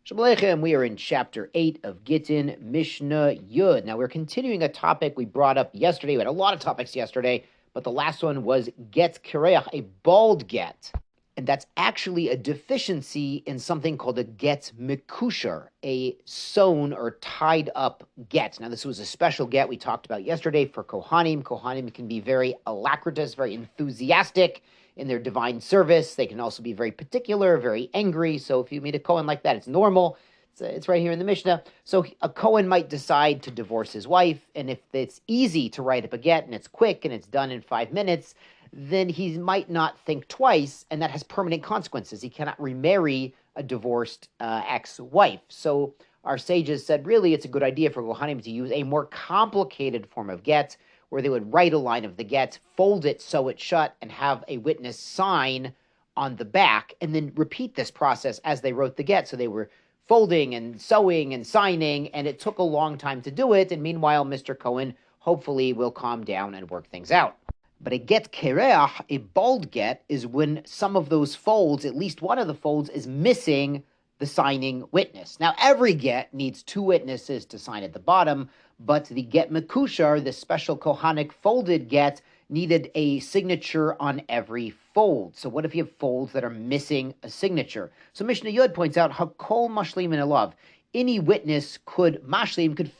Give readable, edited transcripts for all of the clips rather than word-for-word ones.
Shalom Aleichem. We are in chapter 8 of Gittin, Mishnah Yud. Now we're continuing a topic we brought up yesterday. We had a lot of topics yesterday, but the last one was get kireach, a bald get. And that's actually a deficiency in something called a get mikusher, a sewn or tied up get. Now this was a special get we talked about yesterday for Kohanim. Kohanim can be very alacritous, very enthusiastic in their divine service. They can also be very particular, very angry. So if you meet a Kohen like that, it's normal. It's right here in the Mishnah. So a Kohen might decide to divorce his wife, and if it's easy to write up a get and it's quick and it's done in 5 minutes, then he might not think twice, and that has permanent consequences. He cannot remarry a divorced ex-wife. So our sages said, really, it's a good idea for Kohanim to use a more complicated form of get, where they would write a line of the get, fold it, sew it shut, and have a witness sign on the back, and then repeat this process as they wrote the get. So they were folding and sewing and signing, and it took a long time to do it, and meanwhile, Mr. Cohen hopefully will calm down and work things out. But a get kereach, a bald get, is when some of those folds, at least one of the folds, is missing the signing witness. Now, every get needs 2 witnesses to sign at the bottom, but the get mekushar, the special Kohanic folded get, needed a signature on every fold. So what if you have folds that are missing a signature? So Mishnah Yud points out, hakol mashlim in alav. Any witness could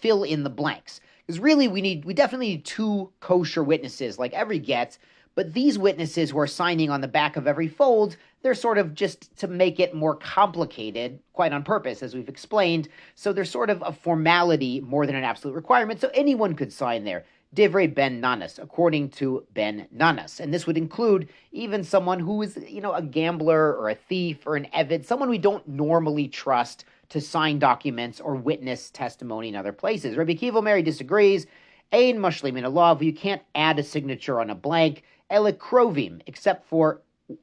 fill in the blanks. Because really we definitely need 2 kosher witnesses, like every get, but these witnesses who are signing on the back of every fold, they're sort of just to make it more complicated, quite on purpose, as we've explained. So they're sort of a formality more than an absolute requirement. So anyone could sign there. Divrei ben Nanas, according to Ben Nanas. And this would include even someone who is, a gambler or a thief or an eved, someone we don't normally trust to sign documents or witness testimony in other places. Rabbi Akiva Mary disagrees. Ein mashlim in a law, you can't add a signature on a blank. Ele krovim, except for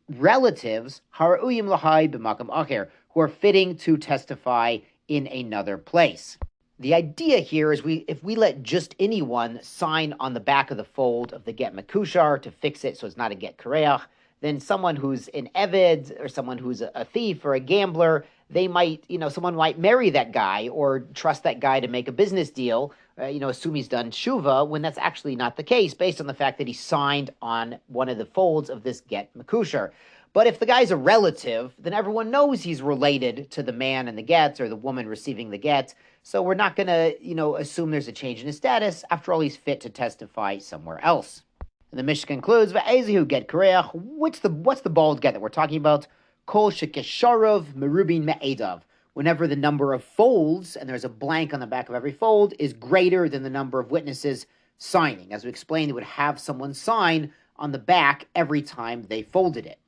relatives, haruyim lahai b'makam acher, who are fitting to testify in another place. The idea here is if we let just anyone sign on the back of the fold of the get mekushar to fix it so it's not a get kareach, then someone who's an eved or someone who's a thief or a gambler, they might, someone might marry that guy or trust that guy to make a business deal, assume he's done tshuva, when that's actually not the case, based on the fact that he signed on one of the folds of this get mekushar. But if the guy's a relative, then everyone knows he's related to the man in the get or the woman receiving the get. So we're not going to, assume there's a change in his status. After all, he's fit to testify somewhere else. And the Mishnah concludes, "Va'ezihu get kareach." What's the bald get that we're talking about? Kol shekesharov merubin me'edav. Whenever the number of folds, and there's a blank on the back of every fold, is greater than the number of witnesses signing. As we explained, they would have someone sign on the back every time they folded it.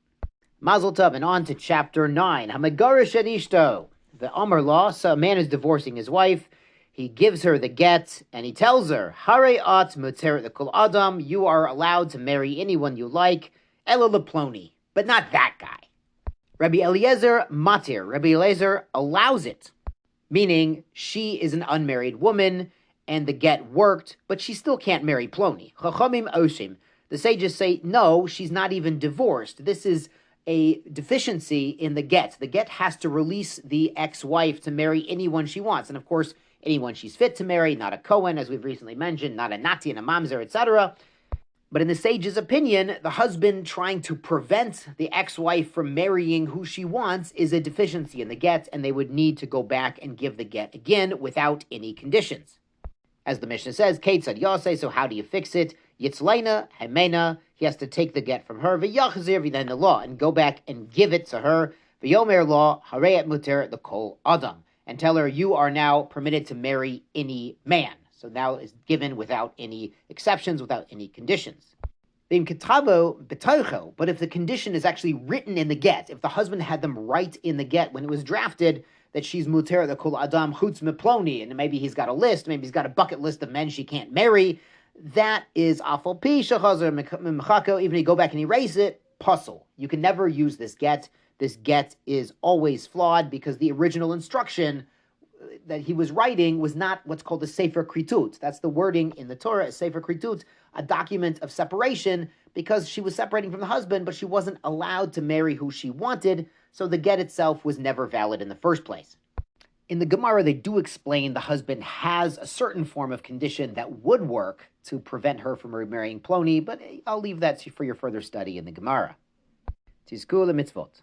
Mazel tov, and on to chapter 9. Hamegarish et ishto. The Amar law, so a man is divorcing his wife. He gives her the get, and he tells her, Hare at muteret lekol adam, you are allowed to marry anyone you like, ela ploni, but not that guy. Rabbi Eliezer matir, Rabbi Eliezer allows it, meaning she is an unmarried woman, and the get worked, but she still can't marry ploni. Chachamim oshim. The sages say, no, she's not even divorced. This is a deficiency in the get. The get has to release the ex-wife to marry anyone she wants. And of course, anyone she's fit to marry, not a Kohen, as we've recently mentioned, not a Nati and a Mamzer, etc. But in the sage's opinion, the husband trying to prevent the ex-wife from marrying who she wants is a deficiency in the get, and they would need to go back and give the get again without any conditions. As the Mishnah says, Keitzad Yaseh, so how do you fix it? Yitzleina, Hemena, he has to take the get from her, v'yachzir v'den the law, and go back and give it to her, v'yomer law, harei et muter the kol adam, and tell her you are now permitted to marry any man. So now it's given without any exceptions, without any conditions. But if the condition is actually written in the get, if the husband had them write in the get when it was drafted that she's muter the kol adam chutz ploni, and maybe he's got a list, maybe he's got a bucket list of men she can't marry, that is afal pi shechazar mechako. Even if you go back and erase it, puzzle. You can never use this get. This get is always flawed because the original instruction that he was writing was not what's called a sefer kritut. That's the wording in the Torah, a sefer kritut, a document of separation, because she was separating from the husband, but she wasn't allowed to marry who she wanted, so the get itself was never valid in the first place. In the Gemara, they do explain the husband has a certain form of condition that would work to prevent her from remarrying ploni, but I'll leave that for your further study in the Gemara. Tizkul mitzvot.